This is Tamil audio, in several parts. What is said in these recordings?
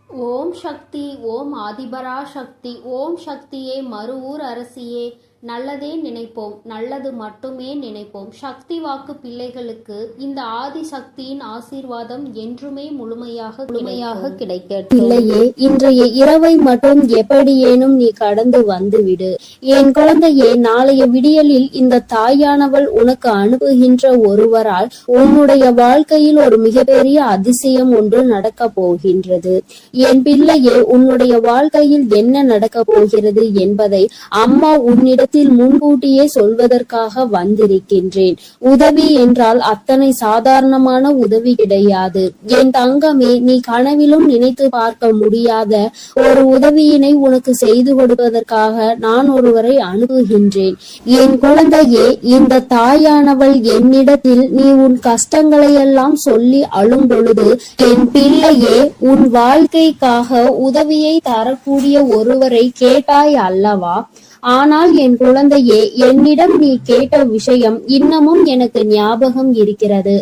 ஓம் சக்தி. ஓம் ஆதிபரா சக்தி. ஓம் சக்தியே, மறுவூர் அரசியே, நல்லதே நினைப்போம், நல்லது மட்டுமே நினைப்போம். சக்தி வாக்கு பிள்ளைகளுக்கு இந்த ஆதி சக்தியின் ஆசீர்வாதம் என்றுமே முழுமையாக கிடைக்கட்டும். பிள்ளையே, இன்றைய இரவை மட்டும் எப்படியேனும் நீ கடந்து வந்துவிடு. என் குழந்தையே, நாளைய விடியலில் இந்த தாயானவள் உனக்கு அனுப்புகின்ற ஒருவரால் உன்னுடைய வாழ்க்கையில் ஒரு மிகப்பெரிய அதிசயம் ஒன்று நடக்க போகின்றது. என் பிள்ளையே, உன்னுடைய வாழ்க்கையில் என்ன நடக்க போகிறது என்பதை அம்மா உன்னிடத்தில் முன்கூட்டியே சொல்வதற்காக வந்திருக்கின்றேன். உதவி என்றால் அத்தனை சாதாரணமான உதவி கிடையாது. என் தங்கமே, நீ கனவிலும் நினைத்து பார்க்க முடியாத ஒரு உதவியினை உனக்கு செய்து கொடுப்பதற்காக நான் ஒருவரை அனுப்புகின்றேன். என் குழந்தையே, இந்த தாயானவள் என்னிடத்தில் நீ உன் கஷ்டங்களை எல்லாம் சொல்லி அழும் பொழுது, என் பிள்ளையே, உன் வாழ்க்கைக்காக உதவியை தரக்கூடிய ஒருவரை கேட்டாய் அல்லவா? ஆனால் என் குழந்தையே, என்னிடம் நீ கேட்ட விஷயம் இன்னமும் எனக்கு ஞாபகம் இருக்கிறது.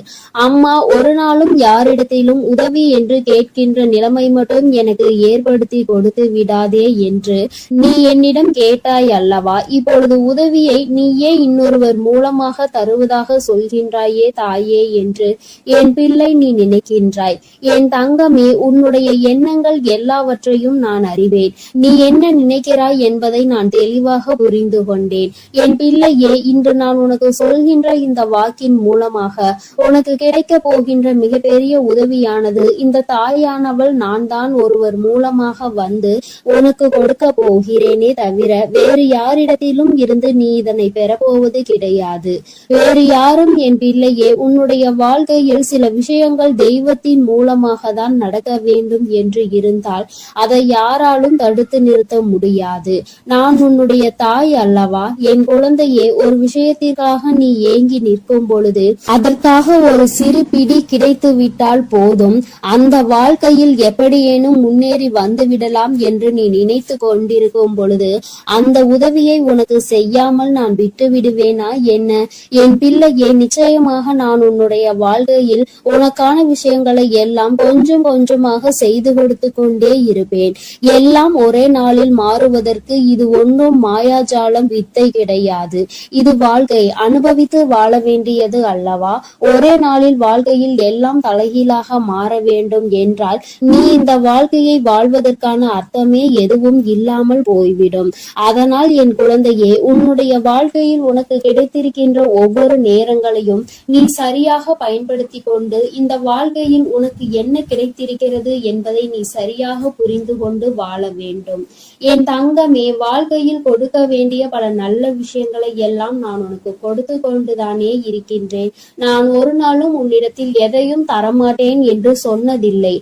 அம்மா ஒரு நாளும் யாரிடத்திலும் உதவி என்று கேட்கின்ற நிலைமை மட்டும் எனக்கு ஏற்படுத்தி கொடுத்து விடாதே என்று நீ என்னிடம் கேட்டாய் அல்லவா? இப்பொழுது உதவியை நீயே இன்னொருவர் மூலமாக தருவதாக சொல்கின்றாயே தாயே என்று என் பிள்ளை நீ நினைக்கின்றாய். என் தங்கமே, உன்னுடைய எண்ணங்கள் எல்லாவற்றையும் நான் அறிவேன். நீ என்ன நினைக்கிறாய் என்பதை நான் தெளிவாக புரிந்து கொண்டேன். என் பிள்ளையே, இன்று நான் உனக்கு சொல்கின்ற இந்த வாக்கின் மூலமாக உனக்கு கிடைக்க போகின்ற மிகப்பெரிய உதவியானது இந்த தாயானவள் நான் தான் ஒருவர் மூலமாக வந்து உனக்கு கொடுக்க போகிறேனே தவிர வேறு யாரிடத்திலும் இருந்து நீ இதனை பெறப்போவது கிடையாது. வேறு யாரும் என் பிள்ளையே, உன்னுடைய வாழ்க்கையில் சில விஷயங்கள் தெய்வத்தின் மூலமாக தான் நடக்க வேண்டும் என்று இருந்தால் அதை யாராலும் தடுத்து நிறுத்த முடியாது. நான் உன்னுடைய தாய் அல்லவா? என் குழந்தையே, ஒரு விஷயத்திற்காக நீ ஏங்கி நிற்கும் பொழுது அதற்காக ஒரு சிறு பிடி கிடைத்து விட்டால் போதும், அந்த வாழ்க்கையில் எப்படியேனும் முன்னேறி வந்து விடலாம் என்று நீ நினைத்து கொண்டிருக்கும் பொழுது அந்த உதவியை உனக்கு செய்யாமல் நான் விட்டு விடுவேனா என்ன? என் பிள்ளையே, நிச்சயமாக நான் உன்னுடைய வாழ்க்கையில் உனக்கான விஷயங்களை எல்லாம் கொஞ்சம் கொஞ்சமாக செய்து கொடுத்து கொண்டே இருப்பேன். எல்லாம் ஒரே நாளில் மாறுவதற்கு இது ஒன்றும் மாயாஜாலம் வித்தை கிடையாது. இது வாழ்க்கை, அனுபவித்து வாழ வேண்டியது அல்லவா? ஒரே நாளில் வாழ்க்கையில் எல்லாம் தலைகீழாக மாற வேண்டும் என்றால் நீ இந்த வாழ்க்கையை வாழ்வதற்கான அர்த்தமே எதுவும் இல்லாமல் போய்விடும். அதனால் என் குழந்தையே, உன்னுடைய வாழ்க்கையில் உனக்கு கிடைத்திருக்கின்ற ஒவ்வொரு நேரங்களையும் நீ சரியாக பயன்படுத்தி கொண்டு இந்த வாழ்க்கையில் உனக்கு என்ன கிடைத்திருக்கிறது என்பதை நீ சரியாக புரிந்து கொண்டு வாழ வேண்டும். என் தங்கமே, வாழ்க்கையில் கொடுக்க வேண்டிய பல நல்ல விஷயங்களை எல்லாம் நான் உனக்கு கொடுத்து கொண்டுதானே இருக்கின்றேன். நான் ஒரு நாளும் உன்னிடத்தில் எதையும் தரமாட்டேன் என்று சொன்னதில்லை.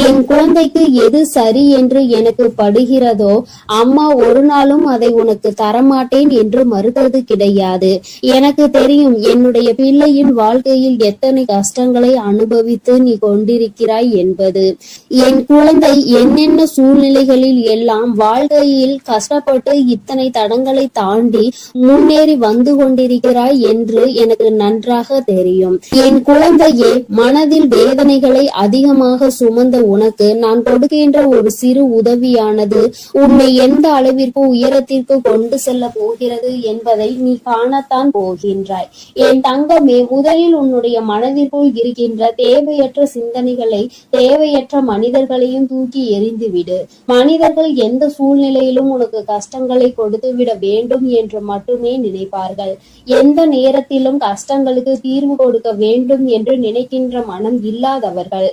என் குழந்தைக்கு எது சரி என்று எனக்கு படுகிறதோ அம்மா ஒரு நாளும் அதை உனக்கு தரமாட்டேன் என்று மறுத்தது கிடையாது. எனக்கு தெரியும் என்னுடைய பிள்ளையின் வாழ்க்கையில் எத்தனை கஷ்டங்களை அனுபவித்து நீ கொண்டிருக்கிறாய் என்பது. என் குழந்தை என்னென்ன சூழ்நிலைகளில் எல்லாம் வாழ்க்கையில் கஷ்டப்பட்டு இத்தனை தடங்களை தாண்டி முன்னேறி வந்து கொண்டிருக்கிறாய் என்று எனக்கு நன்றாக தெரியும். என் குழந்தையே, மனதில் வேதனைகளை அதிகமாக சுமந்த உனக்கு நான் கொடுக்கின்ற ஒரு சிறு உதவியானது உன்னை எந்த அளவிற்கு உயரத்திற்கு கொண்டு செல்ல போகிறது என்பதை நீ காணத்தான் போகின்றாய். என் தங்கமே, முதலில் உன்னுடைய மனதிற்குள் இருக்கின்ற தேவையற்ற சிந்தனைகளை, தேவையற்ற மனிதர்களையும் தூக்கி எறிந்துவிடு. மனிதர்கள் எந்த சூழ்நிலையிலும் உனக்கு கஷ்டங்களை கொடுத்து விட வேண்டும் என்று மட்டுமே நினைப்பார்கள். எந்த நேரத்திலும் கஷ்டங்களுக்கு தீர்வு கொடுக்க வேண்டும் என்று நினைக்கின்ற மனம் இல்லாதவர்கள்.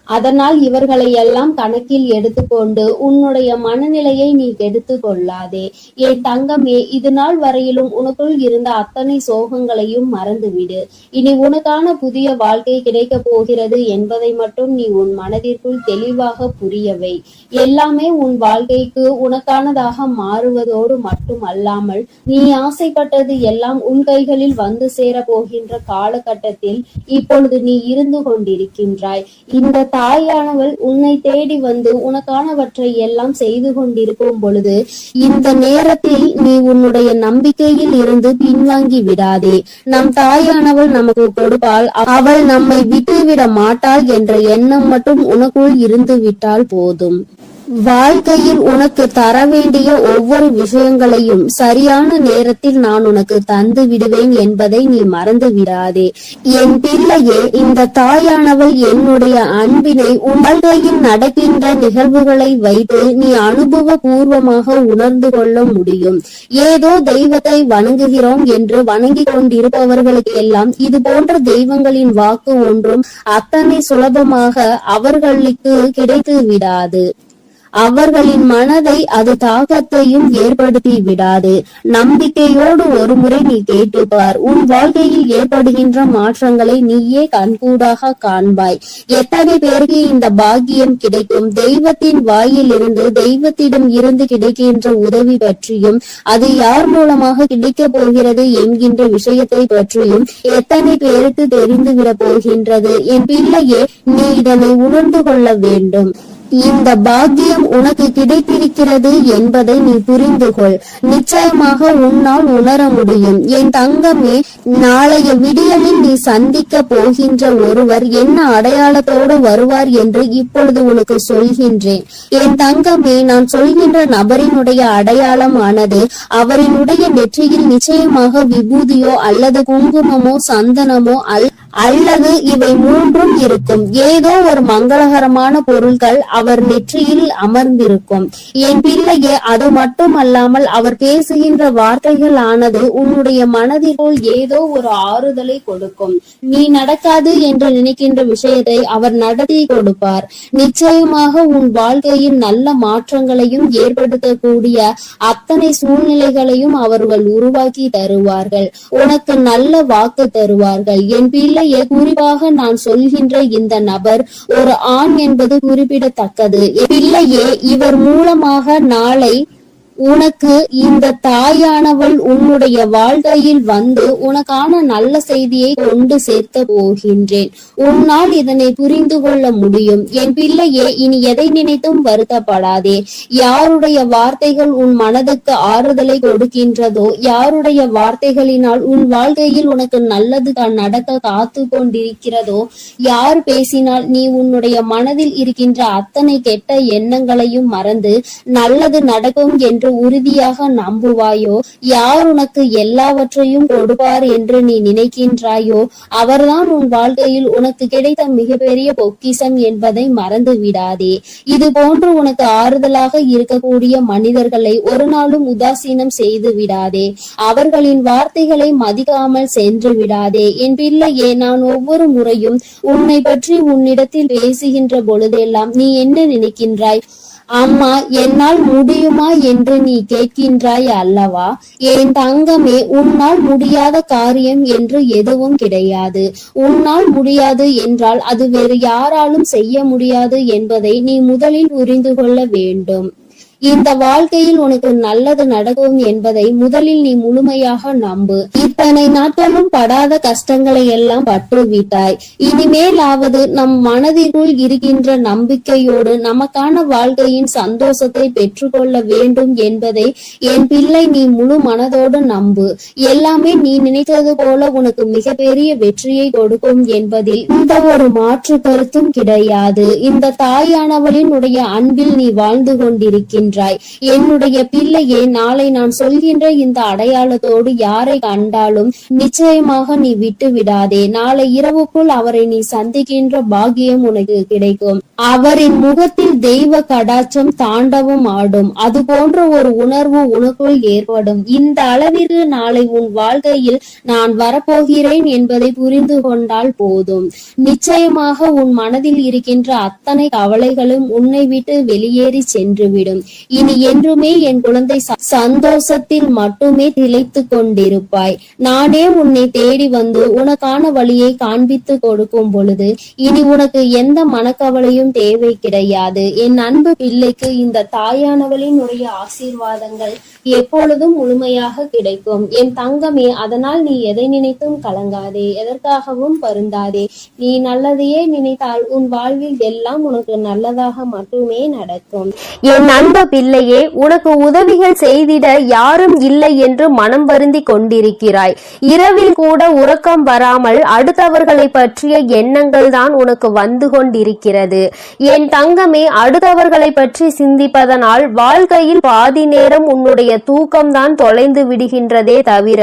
அதனால் இவர்களை எல்லாம் கணக்கில் எடுத்துக்கொண்டு உன்னுடைய மனநிலையை நீ கெடுத்து கொள்ளாதே. என் தங்கமே, இது நாள் வரையிலும் உனக்குள் இருந்த அத்தனை சோகங்களையும் மறந்துவிடு. இனி உனக்கான புதிய வாழ்க்கை கிடைக்க போகிறது என்பதை மட்டும் நீ உன் மனதிற்குள் தெளிவாக புரியவை. எல்லாமே உன் வாழ்க்கைக்கு உனக்கானதாக மாறுவதோடு மட்டும் அல்லாமல் நீ ஆசைப்பட்டது எல்லாம் உன் கைகளில் வந்து சேர போகின்ற காலகட்டத்தில் இப்பொழுது நீ இருந்து கொண்டிருக்கின்றாய். இந்த தாயானவள் உன்னை தேடி வந்து உனக்கானவற்றை எல்லாம் செய்து கொண்டிருக்கும் பொழுது இந்த நேரத்தில் நீ உன்னுடைய நம்பிக்கையில் இருந்து பின்வாங்கி விடாதே. நம் தாயானவள் நமக்கு கொடுப்பாள், அவள் நம்மை விட்டுவிட மாட்டாள் என்ற எண்ணம் மட்டும் உனக்குள் இருந்து விட்டால் போதும். வாழ்க்கையில் உனக்கு தர வேண்டிய ஒவ்வொரு விஷயங்களையும் சரியான நேரத்தில் நான் உனக்கு தந்து விடுவேன் என்பதை நீ மறந்து விடாதே. என் பிள்ளையே, இந்த தாயானவள் என்னுடைய அன்பினை உன் வாழ்க்கையில் நடக்கின்ற நிகழ்வுகளை வைத்து நீ அனுபவ பூர்வமாக உணர்ந்து கொள்ள முடியும். ஏதோ தெய்வத்தை வணங்குகிறோம் என்று வணங்கி கொண்டிருப்பவர்களுக்கு எல்லாம் இது போன்ற தெய்வங்களின் வாக்கு ஒன்றும் அத்தனை சுலபமாக அவர்களுக்கு கிடைத்து விடாது. அவர்களின் மனதை அது தாக்கத்தையும் ஏற்படுத்தி விடாது. நம்பிக்கையோடு ஒரு முறை நீ கேட்டுப்பார். உன் வாழ்க்கையில் ஏற்படுகின்ற மாற்றங்களை நீயே கண்கூடாக காண்பாய். எத்தனை பேருக்கு இந்த பாக்கியம் கிடைக்கும்? தெய்வத்தின் வாயில் இருந்து, தெய்வத்திடம் இருந்து கிடைக்கின்ற உதவி பற்றியும், அது யார் மூலமாக கிடைக்க போகிறது என்கின்ற விஷயத்தை பற்றியும் எத்தனை பேருக்கு தெரிந்துவிட போகின்றது? என் பிள்ளையே, நீ இதனை உணர்ந்து கொள்ள வேண்டும். இந்த பாக்கியம் உனக்கு கிடைத்திருக்கிறது என்பதை நீ புரிந்து கொள். நிச்சயமாக உன்னால் உணர முடியும். என் தங்கமே, நாளைய விடியலில் நீ சந்திக்க போகின்ற ஒருவர் என்ன அடையாளத்தோடு வருவார் என்று இப்பொழுது உனக்கு சொல்கின்றேன். என் தங்கமே, நான் சொல்கின்ற நபரினுடைய அடையாளம் ஆனது அவரினுடைய நெற்றியில் நிச்சயமாக விபூதியோ அல்லது குங்குமமோ சந்தனமோ அல்லது இவை மூன்றும் இருக்கும். ஏதோ ஒரு மங்களகரமான பொருட்கள் அவர் நெற்றியில் அமர்ந்திருக்கும். என் பிள்ளையே, அது மட்டுமல்லாமல் அவர் பேசுகின்ற வார்த்தைகள் ஆனது உன்னுடைய மனதிற்குள் ஏதோ ஒரு ஆறுதலை கொடுக்கும். நீ நடக்காது என்று நினைக்கின்ற விஷயத்தை அவர் நடத்தி கொடுப்பார். நிச்சயமாக உன் வாழ்க்கையில் நல்ல மாற்றங்களையும் ஏற்படுத்தக்கூடிய அத்தனை சூழ்நிலைகளையும் அவர்கள் உருவாக்கி தருவார்கள். உனக்கு நல்ல வாக்கு தருவார்கள். என் பிள்ளை, குறிப்பாக நான் சொல்கின்ற இந்த நபர் ஒரு ஆண் என்பது குறிப்பிடத்தக்கது. பிள்ளையே, இவர் மூலமாக நாளை உனக்கு இந்த தாயானவள் உன்னுடைய வாழ்க்கையில் வந்து உனக்கான நல்ல செய்தியை கொண்டு சேர்க்க போகின்றேன். உன்னால் இதனை புரிந்து கொள்ள முடியும். என் பிள்ளையே, இனி எதை நினைத்தும் வருத்தப்படாதே. யாருடைய வார்த்தைகள் உன் மனதுக்கு ஆறுதலை கொடுக்கின்றதோ, யாருடைய வார்த்தைகளினால் உன் வாழ்க்கையில் உனக்கு நல்லது நடக்க காத்து கொண்டிருக்கிறதோ, யார் பேசினால் நீ உன்னுடைய மனதில் இருக்கின்ற அத்தனை கெட்ட எண்ணங்களையும் மறந்து நல்லது நடக்கும் என்று உறுதியாக நம்புவாயோ, யார் உனக்கு எல்லாவற்றையும் கொடுப்பார் என்று நீ நினைக்கின்றாயோ, அவர்தான் உன் வாழ்க்கையில் உனக்கு கிடைத்த மிகப்பெரிய பொக்கிஷம் என்பதை மறந்து விடாதே. இது போன்று உனக்கு ஆறுதலாக இருக்கக்கூடிய மனிதர்களை ஒரு நாளும் உதாசீனம் செய்து விடாதே. அவர்களின் வார்த்தைகளை மதிக்காமல் சென்று விடாதே. என் பிள்ளையே, நான் ஒவ்வொரு முறையும் உன்னை பற்றி உன்னிடத்தில் பேசுகின்ற பொழுதெல்லாம் நீ என்ன நினைக்கின்றாய்? அம்மா, என்னால் முடியுமா என்று நீ கேட்கின்றாய் அல்லவா? என் தங்கமே, உன்னால் முடியாத காரியம் என்று எதுவும் கிடையாது. உன்னால் முடியாது என்றால் அது வேறு யாராலும் செய்ய முடியாது என்பதை நீ முதலில் புரிந்து கொள்ள வேண்டும். இந்த வாழ்க்கையில் உனக்கு நல்லது நடக்கும் என்பதை முதலில் நீ முழுமையாக நம்பு. இத்தனை நாட்களும் படாத கஷ்டங்களை எல்லாம் பட்டுவிட்டாய். இனிமேலாவது நம் மனதிற்குள் இருக்கின்ற நம்பிக்கையோடு நமக்கான வாழ்க்கையின் சந்தோஷத்தை பெற்றுக்கொள்ள வேண்டும் என்பதை என் பிள்ளை நீ முழு மனதோடு நம்பு. எல்லாமே நீ நினைத்தது போல உனக்கு மிகப்பெரிய வெற்றியை கொடுக்கும் என்பதில் இந்த ஒரு மாற்று கருத்தும் கிடையாது. இந்த தாயானவளின் உடைய அன்பில் நீ வாழ்ந்து கொண்டிருக்கின்ற என்னுடைய பிள்ளையே, நாளை நான் சொல்கின்ற இந்த அடையாளத்தோடு யாரை கண்டாலும் நிச்சயமாக நீ விட்டு விடாதே. நாளை இரவுக்குள் அவரை நீ சந்திக்கின்ற பாக்கியம் உனக்கு கிடைக்கும். அவரின் முகத்தில் தெய்வ கடாட்சம் தாண்டவம் ஆடும். அது போன்ற ஒரு உணர்வு உனக்குள் ஏற்படும். இந்த அளவிற்கு நாளை உன் வாழ்க்கையில் நான் வரப்போகிறேன் என்பதை புரிந்து கொண்டால் போதும். நிச்சயமாக உன் மனதில் இருக்கின்ற அத்தனை கவலைகளும் உன்னை விட்டு வெளியேறி சென்றுவிடும். இனி என்றுமே என் குழந்தை சந்தோஷத்தில் மட்டுமே திளைத்து கொண்டிருப்பாய். நானே உன்னை தேடி வந்து உனக்கான வழியை காண்பித்து கொடுக்கும் பொழுது இனி உனக்கு எந்த மனக்கவலையும் தேவை கிடையாது. என் அன்பு பிள்ளைக்கு இந்த தாயானவளினுடைய ஆசீர்வாதங்கள் எப்பொழுதும் முழுமையாக கிடைக்கும். என் தங்கமே, அதனால் நீ எதை நினைத்தும் கலங்காதே, எதற்காகவும் வருந்தாதே. நீ நல்லதையே நினைத்தால் உன் வாழ்வில் எல்லாம் உனக்கு நல்லதாக மட்டுமே நடக்கும். என் அன்பு பிள்ளையே, உனக்கு உதவிகள் செய்திட யாரும் இல்லை என்று மனம் வருந்தி கொண்டிருக்கிறாய். இரவில் கூட உறக்கம் வராமல் அடுத்தவர்களை பற்றிய எண்ணங்கள் தான் உனக்கு வந்து கொண்டிருக்கிறது. என் தங்கமே, அடுத்தவர்களை பற்றி சிந்திப்பதனால் வாழ்க்கையில் பாதி நேரம் உன்னுடைய தூக்கம்தான் தொலைந்து விடுகின்றதே தவிர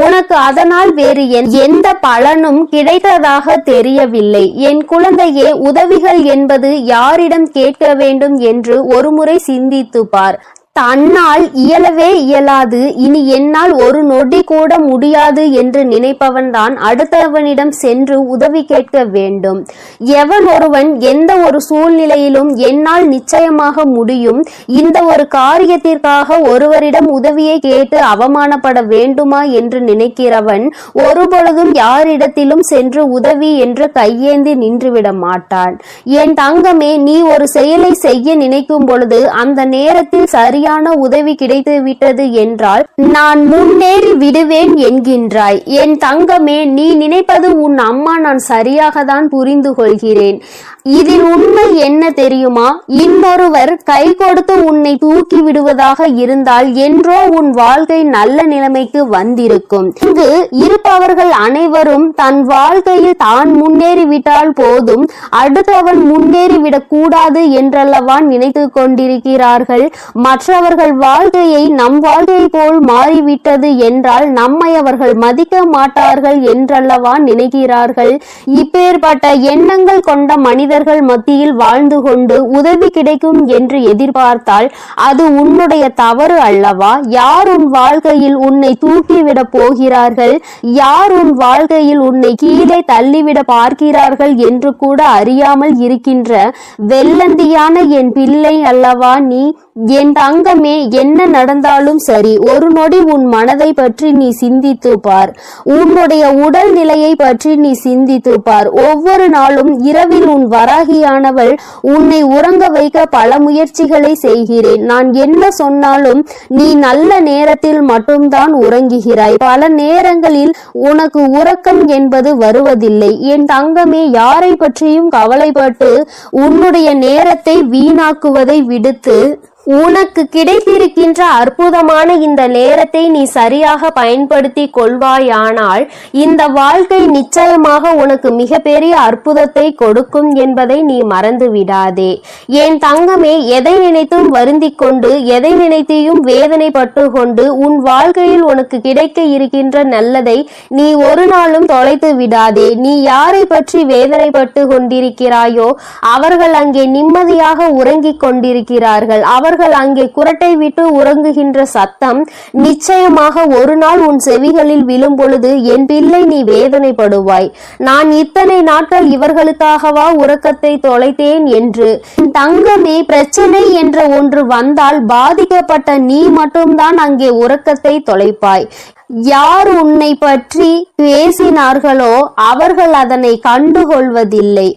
உனக்கு அதனால் வேறு எந்த பலனும் கிடைத்ததாக தெரியவில்லை. என் குழந்தையே, உதவிகள் என்பது யாரிடம் கேட்க வேண்டும் என்று ஒருமுறை சிந்தித்து பார். தன்னால் இயலவே இயலாது, இனி என்னால் ஒரு நொடி கூட முடியாது என்று நினைப்பவன் தான் அடுத்தவனிடம் சென்று உதவி கேட்க வேண்டும். எவன் ஒருவன் எந்த ஒரு சூழ்நிலையிலும் என்னால் நிச்சயமாக முடியும், இந்த ஒரு காரியத்திற்காக ஒருவரிடம் உதவியை கேட்டு அவமானப்பட வேண்டுமா என்று நினைக்கிறவன் ஒருபொழுதும் யாரிடத்திலும் சென்று உதவி என்று கையேந்தி நின்றுவிட மாட்டான். என் தங்கமே, நீ ஒரு செயலை செய்ய நினைக்கும் பொழுது அந்த நேரத்தில் சரியான உதவி கிடைத்து விட்டது என்றால் நான் முன்னேறி விடுவேன் என்கின்றாய். என் தங்கமே, நீ நினைப்பது உன் அம்மா நான் சரியாக தான் புரிந்து கொள்கிறேன். இதில் உண்மை என்ன தெரியுமா? இன்னொருவர் கை கொடுத்து உன்னை தூக்கி விடுவதாக இருந்தால் என்றோ உன் வாழ்க்கை நல்ல நிலைமைக்கு வந்திருக்கும். இங்கு இருப்பவர்கள் அனைவரும் தன் வாழ்க்கையில் தான் முன்னேறிவிட்டால் போதும், அடுத்தவன் முன்னேறிவிடக் கூடாது என்றல்லவா நினைத்து கொண்டிருக்கிறார்கள். மற்றவர்கள் வாழ்க்கையை நம் வாழ்க்கை போல் மாறிவிட்டது என்றால் நம்மை அவர்கள் மதிக்க மாட்டார்கள் என்றல்லவா நினைக்கிறார்கள். இப்பேற்பட்ட எண்ணங்கள் கொண்ட மனிதர்கள் மத்தியில் வாழ்ந்து கொண்டு உதவி கிடைக்கும் என்று எதிர்பார்த்தால் அது உன்னுடைய தவறு அல்லவா? யார் உன் வாழ்க்கையில் உன்னை தூக்கிவிட போகிறார்கள், யார் உன் வாழ்க்கையில் உன்னை கீழே தள்ளிவிட பார்க்கிறார்கள் என்று கூட அறியாமல் இருக்கின்ற வெள்ளந்தியான என் பிள்ளை அல்லவா நீ? என் தங்கமே, என்ன நடந்தாலும் சரி, ஒரு நொடி உன் மனதை பற்றி நீ சிந்தித்து பார். உன்னுடைய உடல் நிலையை பற்றி நீ சிந்தித்து பார். ஒவ்வொரு நாளும் இரவில் உன் வராகியானவள் உன்னை உறங்க வைக்க பல முயற்சிகளை செய்கிறேன். நான் என்ன சொன்னாலும் நீ நல்ல நேரத்தில் மட்டும்தான் உறங்குகிறாய். பல நேரங்களில் உனக்கு உறக்கம் என்பது வருவதில்லை. என் தங்கமே, யாரை பற்றியும் கவலைப்பட்டு உன்னுடைய நேரத்தை வீணாக்குவதை விடுத்து உனக்கு கிடைத்திருக்கின்ற அற்புதமான இந்த நேரத்தை நீ சரியாக பயன்படுத்தி கொள்வாயானால் இந்த வாழ்க்கை நிச்சயமாக உனக்கு மிகப்பெரிய அற்புதத்தை கொடுக்கும் என்பதை நீ மறந்து விடாதே. என் தங்கமே, எதை நினைத்தும் வருந்திக் கொண்டு எதை நினைத்தையும் வேதனைப்பட்டு கொண்டு உன் வாழ்க்கையில் உனக்கு கிடைக்க இருக்கின்ற நல்லதை நீ ஒரு நாளும் தொலைத்து விடாதே. நீ யாரை பற்றி வேதனைப்பட்டு கொண்டிருக்கிறாயோ அவர்கள் அங்கே நிம்மதியாக உறங்கிக் கொண்டிருக்கிறார்கள். அவர்கள் அங்கே குரட்டை விட்டு உறங்குகின்ற சத்தம் நிச்சயமாக ஒரு நாள் உன் செவிகளில் விழும் பொழுது என் பிள்ளை நீ வேதனைப்படுவாய். நான் இத்தனை நாட்கள் இவர்களுக்காகவா உறக்கத்தை தொலைத்தேன் என்று. தங்கமே, பிரச்சனை என்ற ஒன்று வந்தால் பாதிக்கப்பட்ட நீ மட்டும்தான் அங்கே உறக்கத்தை தொலைப்பாய். யார் உன்னை பற்றி பேசினார்களோ அவர்கள் அதனை கண்டுகொள்வதில்லை.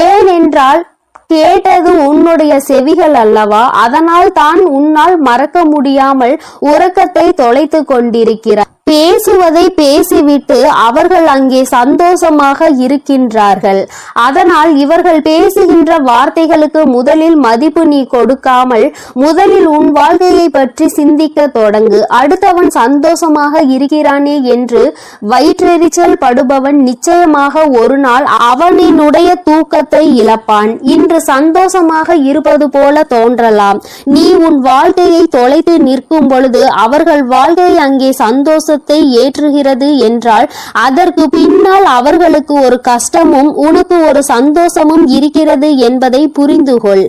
ஏனென்றால் கேட்டது உன்னுடைய செவிகள் அல்லவா? அதனால் தான் உன்னால் மறக்க முடியாமல் உறக்கத்தை தொலைத்து கொண்டிருக்கிறார். பேசுவதை பேசிவிட்டு அவர்கள் அங்கே சந்தோஷமாக இருக்கின்றார்கள். அதனால் இவர்கள் பேசுகின்ற வார்த்தைகளுக்கு முதலில் மதிப்பு நீ கொடுக்காமல் முதலில் உன் வாழ்க்கையை பற்றி சிந்திக்க தொடங்கு. அடுத்தவன் சந்தோஷமாக இருக்கிறானே என்று வயிற்றெரிச்சல் படுபவன் நிச்சயமாக ஒரு நாள் அவனினுடைய தூக்கத்தை இழப்பான். இன்று சந்தோஷமாக இருப்பது போல தோன்றலாம். நீ உன் வாழ்க்கையை தொலைத்து நிற்கும் பொழுது அவர்கள் வாழ்க்கை அங்கே சந்தோஷ முத்தை ஏற்றுகிறது என்றால் அதற்கு பின்னால் அவர்களுக்கு ஒரு கஷ்டமும் உனக்கு ஒரு சந்தோஷமும் இருக்கிறது என்பதை புரிந்துகொள்.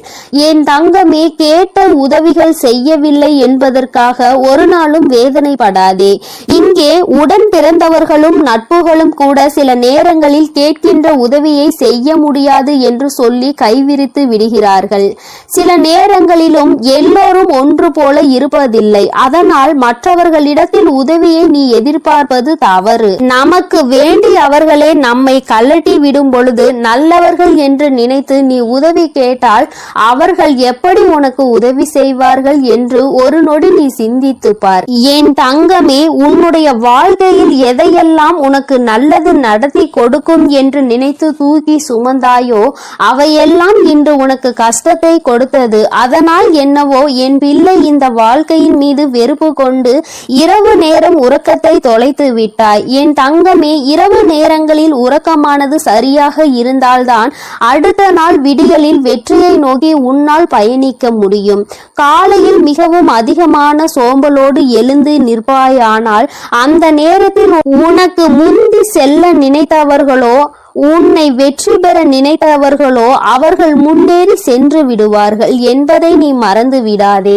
என் தங்கமே, கேட்ட உதவிகள் செய்யவில்லை என்பதற்காக ஒரு நாளும் வேதனைப்படாதே. இங்கே உடன் பிறந்தவர்களும் நட்புகளும் கூட சில நேரங்களில் கேட்கின்ற உதவியை செய்ய முடியாது என்று சொல்லி கைவிரித்து விடுகிறார்கள். சில நேரங்களிலும் எல்லோரும் ஒன்று போல இருப்பதில்லை. அதனால் மற்றவர்களிடத்தில் உதவியை நீ எதிர்பார்ப்பது தவறு. நமக்கு வேண்டியவர்களே நம்மை கலட்டி விடும் பொழுது நல்லவர்கள் என்று நினைத்து நீ உதவி கேட்டால் அவர்கள் எப்படி உனக்கு உதவி செய்வார்கள் என்று ஒரு நொடி நீ சிந்தித்து பார். என் தங்கமே, உன்னுடைய வாழ்க்கையில் எதையெல்லாம் உனக்கு நல்லது நடத்தி கொடுக்கும் என்று நினைத்து தூக்கி சுமந்தாயோ அவையெல்லாம் இன்று உனக்கு கஷ்டத்தை கொடுத்தது. அதனால் என்னவோ என் பிள்ளை இந்த வாழ்க்கையின் மீது வெறுப்பு கொண்டு இரவு நேரம் உறக்கத்தை தொலைத்து விட்டாய். என் தங்கமே, இரவு நேரங்களில் உறக்கமானது சரியாக இருந்தால்தான் அடுத்த நாள் விடியலில் வெற்றியை நோக்கி உன்னால் பயணிக்க முடியும். காலையில் மிகவும் அதிகமான சோம்பலோடு எழுந்து நிற்பாயானால் அந்த நேரத்தில் உனக்கு முந்தி செல்ல நினைத்தவர்களோ உன்னை வெற்றி பெற நினைத்தவர்களோ அவர்கள் முன்னேறி சென்று விடுவார்கள் என்பதை நீ மறந்து விடாதே.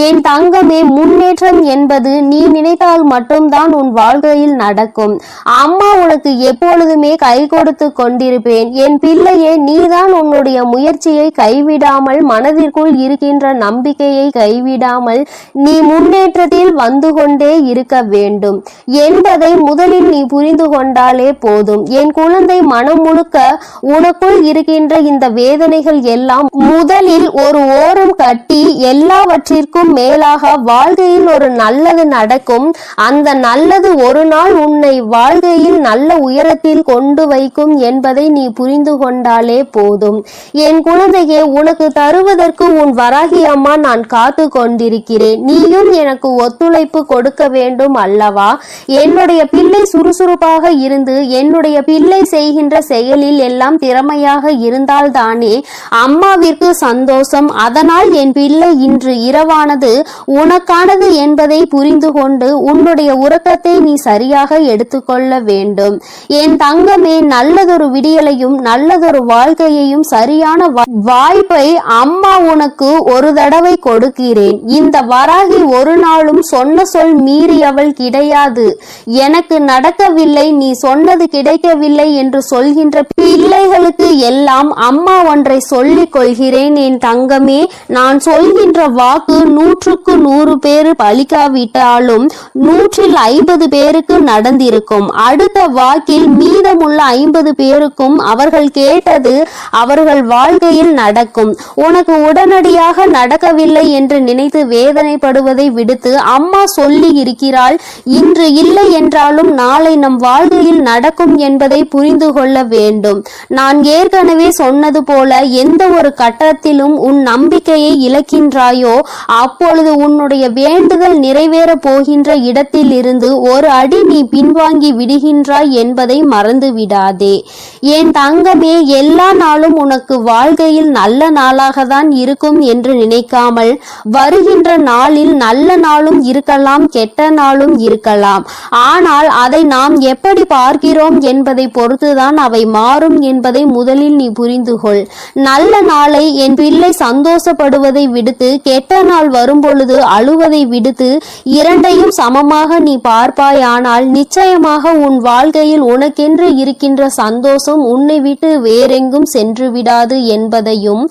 என் தங்கமே, முன்னேற்றம் என்பது நீ நினைத்தால் மட்டும்தான் உன் வாழ்க்கையில் நடக்கும். அம்மா உனக்கு எப்பொழுதுமே கை கொடுத்து கொண்டிருப்பேன். என் பிள்ளையே, நீதான் உன்னுடைய முயற்சியை கைவிடாமல், மனதிற்குள் இருக்கின்ற நம்பிக்கையை கைவிடாமல் நீ முன்னேற்றத்தில் வந்து கொண்டே இருக்க வேண்டும் என்பதை முதலில் நீ புரிந்து கொண்டாலே போதும். என் குழந்தை, மனம் முழுக்க உனக்குள் இருக்கின்ற இந்த வேதனைகள் எல்லாம் முதலில் ஒரு ஓரம் கட்டி எல்லாவற்றிற்கும் மேலாக வாழ்க்கையில் ஒரு நல்லது நடக்கும். அந்த நல்லது ஒரு நாள் உன்னை வாழ்க்கையில் நல்ல உயரத்தில் கொண்டு வைக்கும் என்பதை நீ புரிந்து கொண்டாலே போதும். என் குழந்தையே, உனக்கு தருவதற்கு உன் வராகி அம்மா நான் காத்து கொண்டிருக்கிறேன். நீயும் எனக்கு ஒத்துழைப்பு கொடுக்க வேண்டும் அல்லவா? என்னுடைய பிள்ளை சுறுசுறுப்பாக இருந்து என்னுடைய பிள்ளை செய்கின்ற செயலில் எல்லாம் திறமையாக இருந்தால்தானே அம்மாவிற்கு சந்தோஷம். அதனால் என் பிள்ளை இன்று இரவானது உனக்கானது என்பதை புரிந்து கொண்டு உன்னுடைய உறக்கத்தை நீ சரியாக எடுத்துக்கொள்ள வேண்டும். என் தங்கமே, நல்லதொரு விடியலையும் நல்லதொரு வாழ்க்கையையும் சரியான வாய்ப்பை அம்மா உனக்கு ஒரு தடவை கொடுக்கிறேன். இந்த வராகி ஒரு நாளும் சொன்ன சொல் மீறியவள் கிடையாது. எனக்கு நடக்கவில்லை, நீ சொன்னது கிடைக்கவில்லை என்று சொல்கின்ற பிள்ளைகளுக்கு எல்லாம் அம்மா ஒன்றை சொல்லிக் கொள்கிறேன். என் தங்கமே, நான் சொல்கின்ற வாக்கு 100க்கு 100 பேர் பலிக்காவிட்டாலும் 150 பேருக்கு நடந்திருக்கும். அடுத்த வாக்கில் மீதமுள்ள 50 பேருக்கும் அவர்கள் கேட்டது அவர்கள் வாழ்க்கையில் நடக்கும். உனக்கு உடனடியாக நடக்கவில்லை என்று நினைத்து வேதனைப்படுவதை விடுத்து அம்மா சொல்லி இருக்கிறாள். இன்று இல்லை என்றாலும் நாளை நம் வாழ்க்கையில் நடக்கும் என்பதை புரிந்து கொள்ள வேண்டும். நான் ஏற்கனவே சொன்னது போல எந்த ஒரு கட்டத்திலும் உன் நம்பிக்கையை இழக்கின்றாயோ அப்பொழுது உன்னுடைய வேண்டுதல் நிறைவேற போகின்ற இடத்தில் இருந்து ஒரு அடி நீ பின்வாங்கி விடுகின்றாய் என்பதை மறந்து விடாதே. என் தங்கமே, எல்லா நாளும் உனக்கு வாழ்க்கையில் நல்ல நாளாக தான் இருக்கும் என்று நினைக்காமல் வருகின்ற நாளில் நல்ல நாளும் இருக்கலாம், கெட்ட நாளும் இருக்கலாம். ஆனால் அதை நாம் எப்படி பார்க்கிறோம் என்பதை பொறுத்துதான் அவை மாறும் என்பதை முதலில் நீ புரிந்து கொள். நல்ல நாளை என் பிள்ளை சந்தோஷப்படுவதை விடுத்து கெட்ட நாள் வரும் பொழுது அழுவதை விடுத்து இரண்டையும் சமமாக நீ பார்ப்பாயானால் நிச்சயமாக உன் வாழ்க்கையில் உனக்கென்று இருக்கின்ற சந்தோஷம் உன்னை விட்டு வேறெங்கும் சென்று விடாது என்பதையும்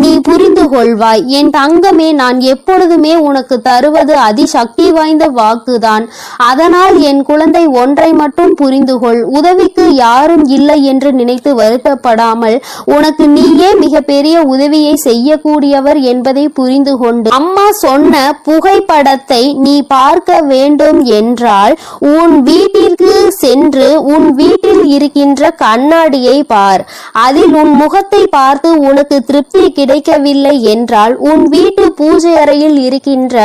நீ புரிந்து கொள்வாய். என் தங்கமே, நான் எப்பொழுதுமே உனக்கு தருவது அதிசக்தி வாய்ந்த வாக்குதான். அதனால் என் குழந்தை, ஒன்றை மட்டும் புரிந்து கொள். உதவிக்கு யாரும் இல்லை என்று நினைத்து வருத்தப்படாமல் உனக்கு நீயே மிகப்பெரிய உதவியை செய்யக்கூடியவர் என்பதை புரிந்து கொண்டு அம்மா சொன்ன புகைப்படத்தை நீ பார்க்க வேண்டும் என்றால் உன் வீட்டிற்கு சென்று உன் வீட்டில் இருக்கின்ற கண்ணாடியை பார். அதில் உன் முகத்தை பார்த்து உனக்கு திருப்தி கிடைக்கவில்லை என்றால் உன் வீட்டு பூஜை அறையில் இருக்கின்ற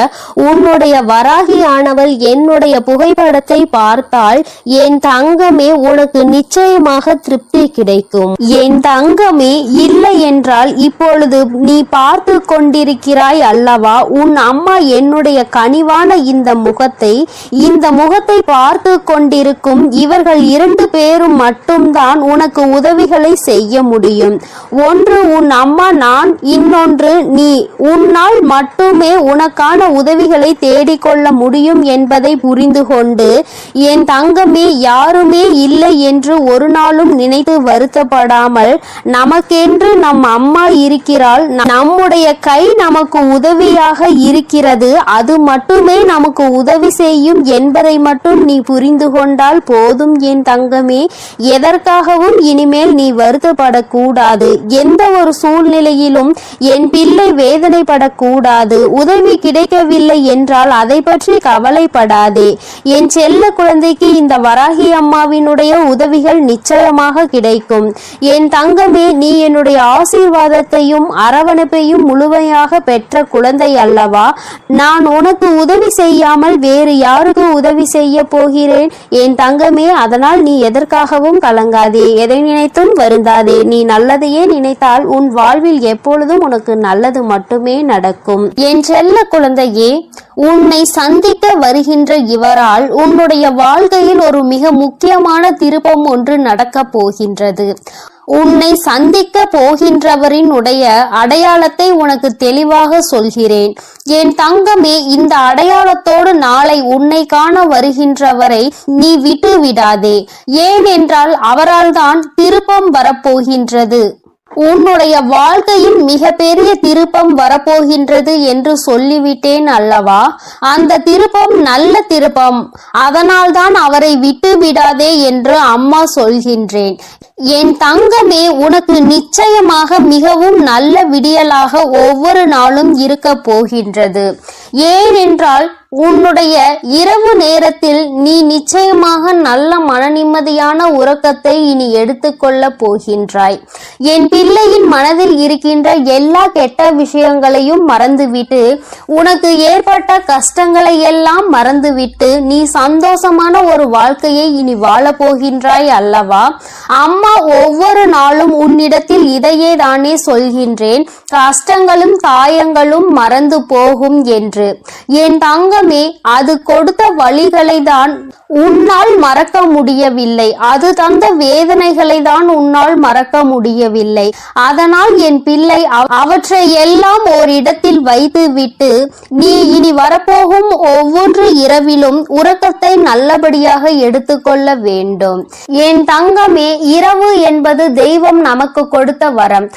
உன்னுடைய வராகியானவள் என்னுடைய புகைப்படத்தை பார்த்தால் என் தங்கமே, உனக்கு நிச்சயமாக நிச்சயமாக திருப்தி கிடைக்கும். என் தங்கமே, இல்லை என்றால் இப்பொழுது நீ பார்த்து கொண்டிருக்கிறாய் அல்லவா? உன் அம்மா என்னுடைய கனிவான இந்த முகத்தை பார்த்து கொண்டிருக்கும் இவர்கள் 2 பேரும் மட்டும்தான் உனக்கு உதவிகளை செய்ய முடியும். ஒன்று உன் அம்மா நான், இன்னொன்று நீ. உன்னால் மட்டுமே உனக்கான உதவிகளை தேடிக்கொள்ள முடியும் என்பதை புரிந்து கொண்டு என் தங்கமே, யாருமே இல்லை என்று ஒரு நாளும் நினைத்து வருத்தப்படாமல், நமக்கென்று நம் அம்மா இருக்கிறாள், நம்முடைய கை நமக்கு உதவியாக இருக்கிறது, அது மட்டுமே நமக்கு உதவி செய்யும் என்பதை மட்டும் நீ புரிந்து கொண்டால் போதும் என் தங்கமே. எதற்காகவும் இனிமேல் நீ வருத்தப்படக்கூடாது. எந்த ஒரு சூழ்நிலையிலும் என் பிள்ளை வேதனைப்படக்கூடாது. உதவி கிடைக்கவில்லை என்றால் அதை பற்றி கவலைப்படாதே. என் செல்ல குழந்தைக்கு இந்த வராகி அம்மாவினுடைய உதவிகள் நிச்சயமாக கிடைக்கும். என் தங்கமே, நீ என்னுடைய ஆசீர்வாதத்தையும் அரவணைப்பையும் முழுமையாக பெற்ற குழந்தை அல்லவா? நான் உனக்கு உதவி செய்யாமல் வேறு யாருக்கு உதவி செய்ய போகிறேன் என் தங்கமே? அதனால் நீ எதற்காகவும் கலங்காதே, எதை நினைத்தும் வருந்தாதே. நீ நல்லதையே நினைத்தால் உன் வாழ்வில் எப்பொழுதும் உனக்கு நல்லது மட்டுமே நடக்கும். என் செல்ல குழந்தையே, உன்னை சந்திக்க வருகின்ற இவரால் உன்னுடைய வாழ்க்கையில் ஒரு மிக முக்கியமான திருப்பம் ஒன்று நடக்கப் போகின்றது. உன்னை சந்திக்க போகின்றவரினுடைய அடையாளத்தை உனக்கு தெளிவாக சொல்கிறேன் என் தங்கமே. இந்த அடையாளத்தோடு நாளை உன்னை காண வருகின்றவரை நீ விட்டு விடாதே. ஏனென்றால் அவரால் தான் திருப்பம் வரப்போகின்றது. உன்னுடைய வாழ்க்கையில் மிக பெரிய திருப்பம் வரப்போகின்றது என்று சொல்லிவிட்டேன் அல்லவா? அந்த திருப்பம் நல்ல திருப்பம். அதனால்தான் அவரை விட்டு விடாதே என்று அம்மா சொல்கின்றேன். என் தங்கமே, உனக்கு நிச்சயமாக மிகவும் நல்ல விடியலாக ஒவ்வொரு நாளும் இருக்க போகின்றது. ஏனென்றால் உன்னுடைய இரவு நேரத்தில் நீ நிச்சயமாக நல்ல மன நிம்மதியான உறக்கத்தை இனி எடுத்துக்கொள்ள போகின்றாய். என் பிள்ளையின் மனதில் இருக்கின்ற எல்லா கெட்ட விஷயங்களையும் மறந்துவிட்டு, உனக்கு ஏற்பட்ட கஷ்டங்களை எல்லாம் மறந்துவிட்டு நீ சந்தோஷமான ஒரு வாழ்க்கையை இனி வாழ போகின்றாய் அல்லவா? அம்மா ஒவ்வொரு நாளும் உன்னிடத்தில் இதையே தானே சொல்கின்றேன், கஷ்டங்களும் காயங்களும் மறந்து போகும் என்று. என் தங்கமே, அது கொடுத்த வழிகளை தான் உன்னால் மறக்க முடியவில்லை. அது தந்த வேதனைகளை தான் உன்னால் மறக்க முடியவில்லை. அதனால் என் பிள்ளை அவற்றை எல்லாம் ஓரிடத்தில் வைத்து விட்டு நீ இனி வரப்போகும் ஒவ்வொரு இரவிலும் உறக்கத்தை நல்லபடியாக எடுத்துக்கொள்ள வேண்டும். என் தங்கமே, இரவு என்பது தெய்வம் நமக்கு கொடுத்த வரம்.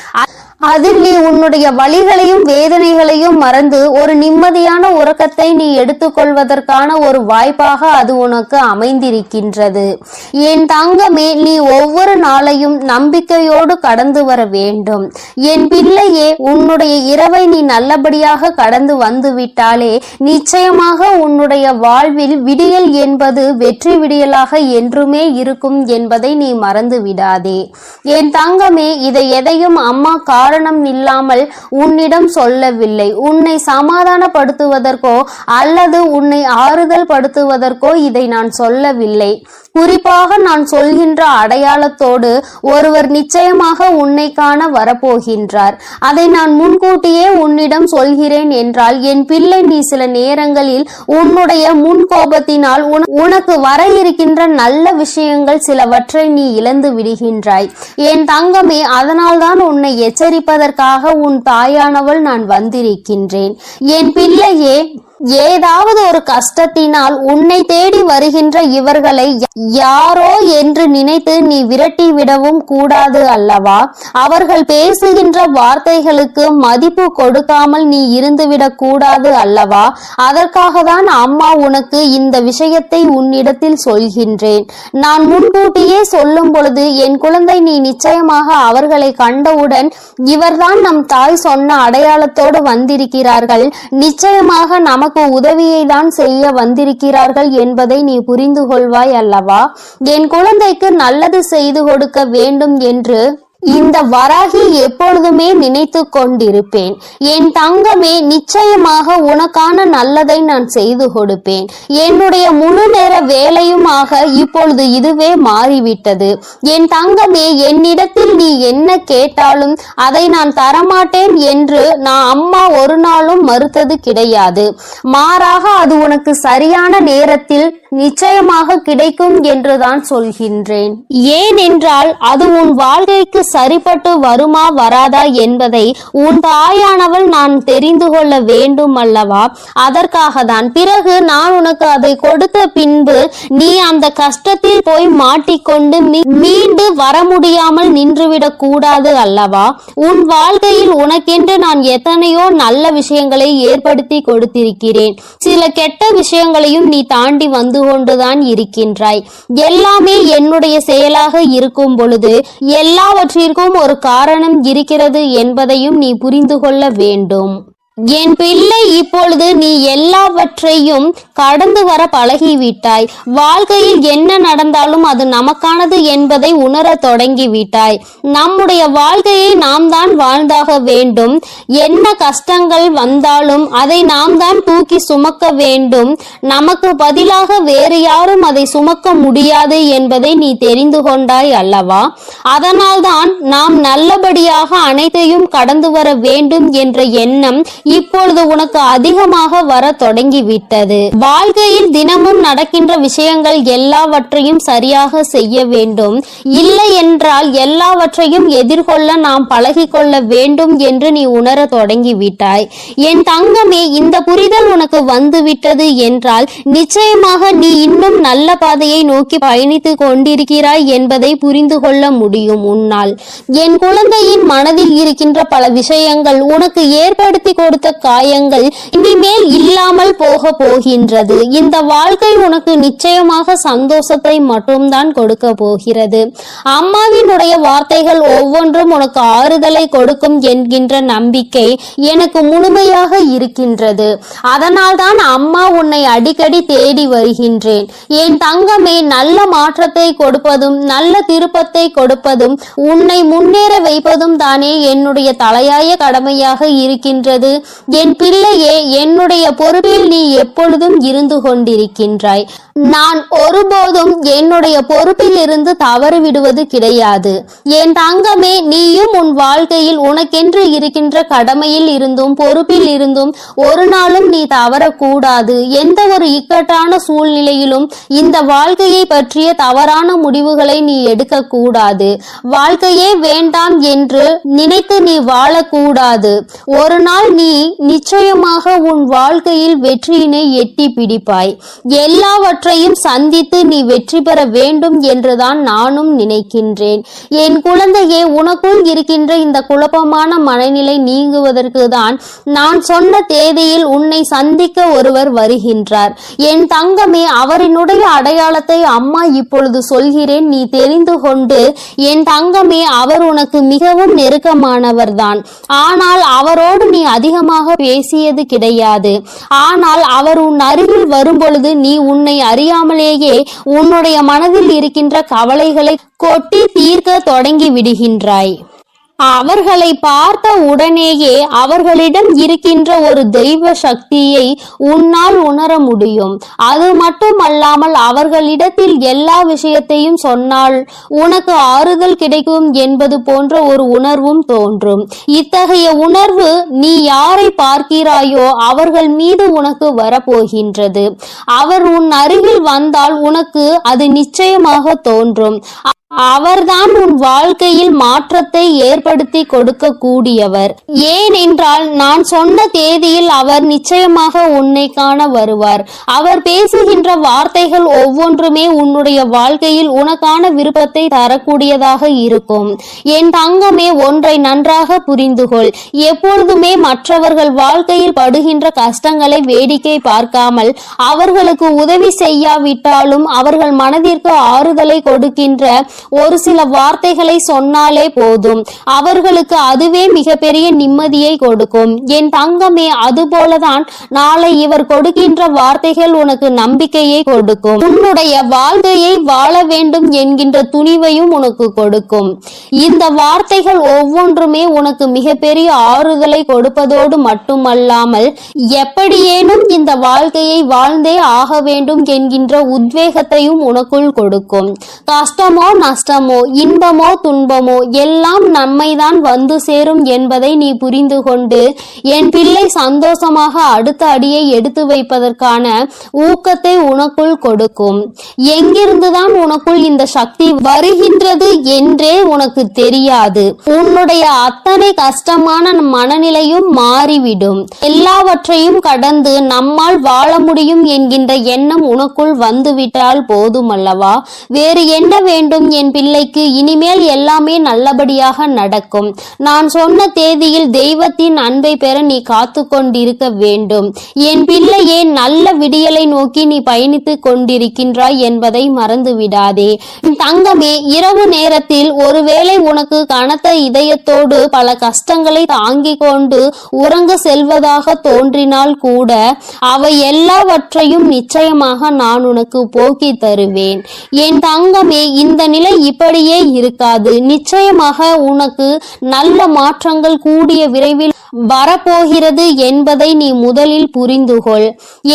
அதில் நீ உன்னுடைய வலிகளையும் வேதனைகளையும் மறந்து ஒரு நிம்மதியான உறக்கத்தை நீ எடுத்துக்கொள்வதற்கான ஒரு வாய்ப்பாக அது உனக்கு அமைந்திருக்கின்றது. என் தங்கமே, நீ ஒவ்வொரு நாளையும் நம்பிக்கையோடு கடந்து வர வேண்டும். என் பிள்ளையே, உன்னுடைய இரவை நீ நல்லபடியாக கடந்து வந்து விட்டாலே நிச்சயமாக உன்னுடைய வாழ்வில் விடியல் என்பது வெற்றி விடியலாக என்றுமே இருக்கும் என்பதை நீ மறந்து விடாதே. என் தங்கமே, இதை எதையும் அம்மா காரணம் இல்லாமல் உன்னிடம் சொல்லவில்லை. உன்னை சமாதானப்படுத்துவதற்கோ அல்லது உன்னை ஆறுதல் படுத்துவதற்கோ இதை நான் சொல்லவில்லை. குறிப்பாக நான் சொல்கின்ற அடையாளத்தோடு ஒருவர் நிச்சயமாக உன்னை காண வரப்போகின்றார். அதை நான் முன்கூட்டியே உன்னிடம் சொல்கிறேன் என்றால் என் பிள்ளை, நீ சில நேரங்களில் உன்னுடைய முன் கோபத்தினால் உனக்கு வர இருக்கின்ற நல்ல விஷயங்கள் சிலவற்றை நீ இழந்து விடுகின்றாய். என் தங்கமே, அதனால்தான் உன்னை எச்சரிப்பதற்காக உன் தாயானவள் நான் வந்திருக்கின்றேன். என் பிள்ளையே, ஏதாவது ஒரு கஷ்டத்தினால் உன்னை தேடி வருகின்ற இவர்களை யாரோ என்று நினைத்து நீ விரட்டி விடவும் கூடாது அல்லவா? அவர்கள் பேசுகின்ற வார்த்தைகளுக்கு மதிப்பு கொடுக்காமல் நீ இருந்துவிடக் கூடாது அல்லவா? அதற்காக தான் அம்மா உனக்கு இந்த விஷயத்தை உன்னிடத்தில் சொல்கின்றேன். நான் முன்கூட்டியே சொல்லும் பொழுது என் குழந்தை, நீ நிச்சயமாக அவர்களை கண்டவுடன் இவர்தான் நம் தாய் சொன்ன அடையாளத்தோடு வந்திருக்கிறார்கள், நிச்சயமாக நமக்கு உதவியை தான் செய்ய வந்திருக்கிறார்கள் என்பதை நீ புரிந்து கொள்வாய் அல்லவா? என் குழந்தைக்கு நல்லது செய்து கொடுக்க வேண்டும் என்று இந்த வராகி எப்பொழுதுமே நினைத்து கொண்டிருப்பேன். என் தங்கமே, நிச்சயமாக உனக்கான நல்லதை நான் செய்து கொடுப்பேன். என்னுடைய முழு நேர வேலையுமாக இப்பொழுது இதுவே மாறிவிட்டது. என் தங்கமே, என்னிடத்தில் நீ என்ன கேட்டாலும் அதை நான் தரமாட்டேன் என்று நான் அம்மா ஒரு நாளும் மறுத்தது கிடையாது. மாறாக அது உனக்கு சரியான நேரத்தில் நிச்சயமாக கிடைக்கும் என்றுதான் சொல்கின்றேன். ஏனென்றால் அது உன் வாழ்க்கைக்கு சரிப்பட்டு வருமா வராதா என்பதை உன் தாயானவள் நான் தெரிந்து கொள்ள வேண்டும் அல்லவா? அதற்காக தான். பிறகு நான் உனக்கு அதை கொடுத்த பின்பு நீ அந்த கஷ்டத்தில் போய் மாட்டிக்கொண்டு மீண்டு வர முடியாமல் நின்றுவிடக் கூடாது அல்லவா? உன் வாழ்க்கையில் உனக்கென்று நான் எத்தனையோ நல்ல விஷயங்களை ஏற்படுத்தி கொடுத்திருக்கிறேன். சில கெட்ட விஷயங்களையும் நீ தாண்டி வந்து கொண்டுதான் இருக்கின்றாய். எல்லாமே என்னுடைய செயலாக இருக்கும் பொழுது எல்லாவற்றிற்கும் ஒரு காரணம் இருக்கிறது என்பதையும் நீ புரிந்து கொள்ள வேண்டும். என் பிள்ளை, இப்பொழுது நீ எல்லாவற்றையும் கடந்து வர பழகிவிட்டாய். வாழ்க்கையில் என்ன நடந்தாலும் அது நமக்கானது என்பதை உணர தொடங்கிவிட்டாய். நம்முடைய வாழ்க்கையை நாம் தான் வாழ்ந்தாக வேண்டும். என்ன கஷ்டங்கள் வந்தாலும் அதை நாம் தான் தூக்கி சுமக்க வேண்டும். நமக்கு பதிலாக வேறு யாரும் அதை சுமக்க முடியாது என்பதை நீ தெரிந்து கொண்டாய் அல்லவா? அதனால்தான் நாம் நல்லபடியாக அனைத்தையும் கடந்து வர வேண்டும் என்ற எண்ணம் இப்பொழுது உனக்கு அதிகமாக வர தொடங்கிவிட்டது. வாழ்க்கையில் தினமும் நடக்கின்ற விஷயங்கள் எல்லாவற்றையும் சரியாக செய்ய வேண்டும். இல்லை என்றால் எல்லாவற்றையும் எதிர்கொள்ள நாம் பழகிக்கொள்ள வேண்டும் என்று நீ உணர தொடங்கிவிட்டாய். என் தங்கமே, இந்த புரிதல் உனக்கு வந்துவிட்டது என்றால் நிச்சயமாக நீ இன்னும் நல்ல பாதையை நோக்கி பயணித்து கொண்டிருக்கிறாய் என்பதை புரிந்து கொள்ள முடியும் உன்னால். என் குழந்தையின் மனதில் இருக்கின்ற பல விஷயங்கள் உனக்கு ஏற்படுத்தி கொடுத்த காயங்கள் இனிமேல் இல்லாமல் போக போகின்றது. இந்த வாழ்க்கை உனக்கு நிச்சயமாக சந்தோஷத்தை மட்டும்தான் கொடுக்க போகிறது. அம்மாவினுடைய வார்த்தைகள் ஒவ்வொன்றும் உனக்கு ஆறுதலை கொடுக்கும் என்கின்ற நம்பிக்கை எனக்கு முழுமையாக இருக்கின்றது. அதனால் தான் அம்மா உன்னை அடிக்கடி தேடி வருகின்றேன். என் தங்கமே, நல்ல மாற்றத்தை கொடுப்பதும் நல்ல திருப்பத்தை கொடுப்பதும் உன்னை முன்னேற வைப்பதும் தானே என்னுடைய தலையாய கடமையாக இருக்கின்றது. என் பிள்ளையே, என்னுடைய பொறுப்பில் நீ எப்பொழுதும் இருந்து கொண்டிருக்கின்றாய். நான் ஒருபோதும் என்னுடைய பொறுப்பில் இருந்து தவறு விடுவது கிடையாது. என் தங்கமே, நீயும் உன் வாழ்க்கையில் உனக்கென்று இருக்கின்ற கடமையில் இருந்தும் பொறுப்பில் இருந்தும் ஒரு நாளும் நீ தவறக்கூடாது. எந்த ஒரு இக்கட்டான சூழ்நிலையிலும் இந்த வாழ்க்கையை பற்றிய தவறான முடிவுகளை நீ எடுக்க கூடாது. வாழ்க்கையே வேண்டாம் என்று நினைத்து நீ வாழக்கூடாது. ஒரு நாள் நீ நிச்சயமாக உன் வாழ்க்கையில் வெற்றியினை எட்டி பிடிப்பாய். எல்லாவற்றையும் சந்தித்து நீ வெற்றி பெற வேண்டும் என்றுதான் நானும் நினைக்கின்றேன். என் குழந்தையே, உனக்குள் இருக்கின்ற இந்த குழப்பமான மனநிலை நீங்குவதற்கு தான் நான் சொன்ன தேதியில் உன்னை சந்திக்க ஒருவர் வருகின்றார். என் தங்கமே, அவரினுடைய அடையாளத்தை அம்மா இப்பொழுது சொல்கிறேன், நீ தெரிந்து கொண்டு. என் தங்கமே, அவர் உனக்கு மிகவும் நெருக்கமானவர் தான். ஆனால் அவரோடு நீ அதிகமாக பேசியது கிடையாது. ஆனால் அவர் உன் அருகில் வரும்பொழுது நீ உன்னை அறியாமலேயே உன்னுடைய மனதில் இருக்கின்ற கவலைகளை கொட்டி தீர்க்க தொடங்கி விடுகின்றாய். அவர்களை பார்த்த உடனேயே அவர்களிடம் இருக்கின்ற ஒரு தெய்வ சக்தியை உன்னால் உணர முடியும். அது மட்டுமல்லாமல் அவர்களிடத்தில் எல்லா விஷயத்தையும் சொன்னால் உனக்கு ஆறுதல் கிடைக்கும் என்பது போன்ற ஒரு உணர்வும் தோன்றும். இத்தகைய உணர்வு நீ யாரை பார்க்கிறாயோ அவர்கள் மீது உனக்கு வரப்போகின்றது. அவர் உன் அருகில் வந்தால் உனக்கு அது நிச்சயமாக தோன்றும். அவர்தான் உன் வாழ்க்கையில் மாற்றத்தை ஏற்படுத்தி கொடுக்க கூடியவர். ஏனென்றால் நான் சொன்ன தேதியில் அவர் நிச்சயமாக உன்னை காண வருவார். அவர் பேசுகின்ற வார்த்தைகள் ஒவ்வொன்றுமே உன்னுடைய வாழ்க்கையில் உனக்கான விருப்பத்தை தரக்கூடியதாக இருக்கும். என் தங்கமே, ஒன்றை நன்றாக புரிந்துகொள். எப்பொழுதுமே மற்றவர்கள் வாழ்க்கையில் படுகின்ற கஷ்டங்களை வேடிக்கை பார்க்காமல் அவர்களுக்கு உதவி செய்யாவிட்டாலும் அவர்கள் மனதிற்கு ஆறுதலை கொடுக்கின்ற ஒரு சில வார்த்தைகளை சொன்னாலே போதும், அவர்களுக்கு அதுவே மிகப்பெரிய நிம்மதியை கொடுக்கும். என் தங்கமே, அதுபோலதான் நாளை இவர் கொடுக்கின்ற வார்த்தைகள் உனக்கு நம்பிக்கையை கொடுக்கும். உன்னுடைய வாழ்க்கையை வாழ வேண்டும் என்கின்ற துணிவையும் உனக்கு கொடுக்கும். இந்த வார்த்தைகள் ஒவ்வொன்றுமே உனக்கு மிகப்பெரிய ஆறுதலை கொடுப்பதோடு மட்டுமல்லாமல், எப்படியேனும் இந்த வாழ்க்கையை வாழ்ந்தே ஆக வேண்டும் என்கின்ற உத்வேகத்தையும் உனக்குள் கொடுக்கும். கஷ்டமோ நஷ்டமோ இன்பமோ துன்பமோ எல்லாம் நம்மைதான் வந்து சேரும் என்பதை நீ புரிந்து கொண்டு என் பிள்ளை சந்தோஷமாக அடுத்த அடியை எடுத்து வைப்பதற்கான ஊக்கத்தை உனக்குள் கொடுக்கும். எங்கிருந்துதான் உனக்குள் இந்த சக்தி வருகின்றது என்றே உனக்கு தெரியாது. உன்னுடைய அத்தனை கஷ்டமான மனநிலையும் மாறிவிடும். எல்லாவற்றையும் கடந்து நம்மால் வாழ முடியும் என்கின்ற எண்ணம் உனக்குள் வந்துவிட்டால் போதுமல்லவா? வேறு என்ன வேண்டும் என் பிள்ளைக்கு? இனிமேல் எல்லாமே நல்லபடியாக நடக்கும். நான் சொன்ன தேதியில் தெய்வத்தின் அன்பை பெற நீ காத்து கொண்டிருக்க வேண்டும். என் பிள்ளையே, நல்ல விடியலை நோக்கி நீ பயணித்துக் கொண்டிருக்கின்றாய் என்பதை மறந்து விடாதே. தங்கமே, இரவு நேரத்தில் ஒருவேளை உனக்கு கனத்த இதயத்தோடு பல கஷ்டங்களை தாங்கிக் கொண்டு உறங்க செல்வதாக தோன்றினால் கூட அவை எல்லாவற்றையும் நிச்சயமாக நான் உனக்கு போக்கி தருவேன். என் தங்கமே, இந்த நிலை இப்படியே இருக்காது. நிச்சயமாக உனக்கு நல்ல மாற்றங்கள் கூடிய விரைவில் வரப்போகிறது என்பதை நீ முதலில் புரிந்துகொள்.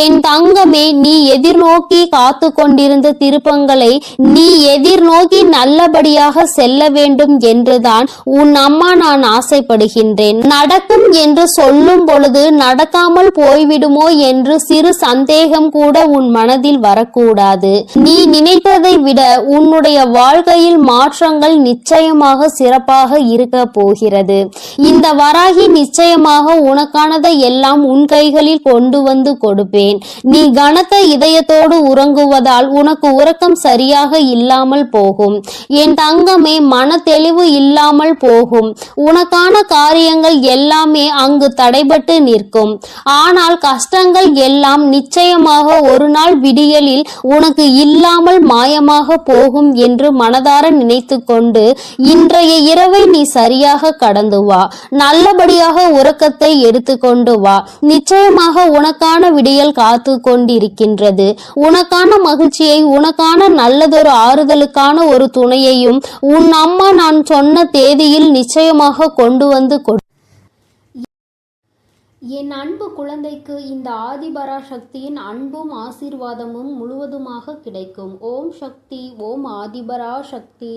என் தங்கமே, நீ எதிர்நோக்கி காத்து கொண்டிருந்த திருப்பங்களை நீ எதிர்நோக்கி நல்லபடியாக செல்ல வேண்டும் என்றுதான் உன் அம்மா நான் ஆசைப்படுகின்றேன். நடக்கும் என்று சொல்லும் பொழுது நடக்காமல் போய்விடுமோ என்று சிறு சந்தேகம் கூட உன் மனதில் வரக்கூடாது. நீ நினைத்ததை விட உன்னுடைய வாழ்க்கையில் மாற்றங்கள் நிச்சயமாக சிறப்பாக இருக்க போகிறது. இந்த வராகி நிச்சயமாக உனக்கானதை எல்லாம் உன் கைகளில் கொண்டு வந்து கொடுப்பேன். நீ கனத்த இதயத்தோடு உறங்குவதால் உனக்கு உறக்கம் சரியாக இல்லாமல் போகும். என் தங்கமே, மன தெளிவு இல்லாமல் போகும். உனக்கான காரியங்கள் எல்லாமே அங்கு தடைபட்டு நிற்கும். ஆனால் கஷ்டங்கள் எல்லாம் நிச்சயமாக ஒரு நாள் விடியலில் உனக்கு இல்லாமல் மாயமாக போகும் என்று மனதார நினைத்து கொண்டு இன்றைய இரவை நீ சரியாக கடந்து வா. நல்லபடியாக உறக்கத்தை எடுத்துக்கொண்டு வா. நிச்சயமாக உனக்கான விடியல் காத்து கொண்டிருக்கின்றது. உனக்கான மகிழ்ச்சியை, உனக்கான நல்லதொரு ஆறுதலுக்கான ஒரு துணையையும் உன் அம்மா நான் சொன்ன தேதியில் நிச்சயமாக கொண்டு வந்து கொடு. என் அன்பு குழந்தைக்கு இந்த ஆதிபராசக்தியின் அன்பும் ஆசீர்வாதமும் முழுவதுமாக கிடைக்கும். ஓம் சக்தி, ஓம் ஆதிபராசக்தி.